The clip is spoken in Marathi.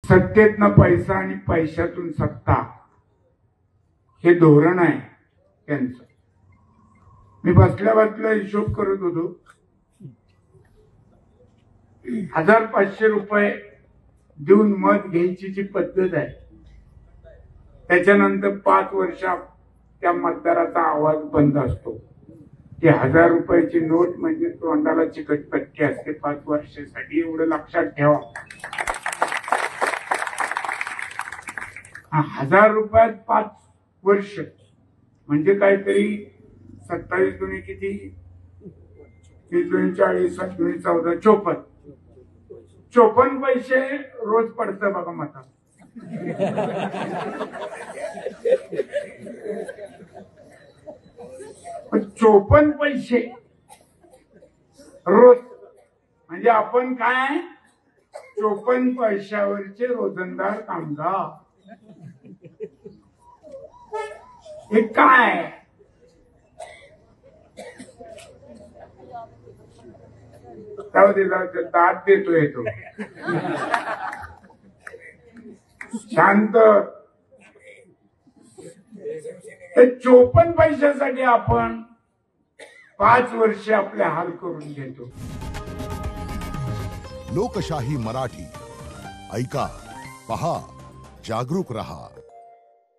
सत्तेतनं पैसा आणि पैशातून सत्ता हे धोरण आहे त्यांचं. मी बसल्या बसल्या हिशोब करत होतो. 1500 रुपये देऊन मत घ्यायची जी पद्धत आहे त्याच्यानंतर 5 वर्ष त्या मतदाराचा आवाज बंद असतो. ती 1000 रुपयाची नोट म्हणजे तोंडाला चिकटपट्टी असते 5 वर्षासाठी. एवढं लक्षात ठेवा. 1000 रुपयात 5 वर्ष म्हणजे काहीतरी 27 दुणे किती, 30 दुणे 40, 7 दुणे 14, 54 पैसे रोज पडतं बघा मतात. पण 54 पैसे रोज म्हणजे आपण काय 54 पैशावरचे रोजंदार कामगार. हे काय दात देतोय तो शांत. 54 पैशासाठी आपण 5 वर्ष आपले हाल करून घेतो. लोकशाही मराठी ऐका, पहा, जागरूक रहा.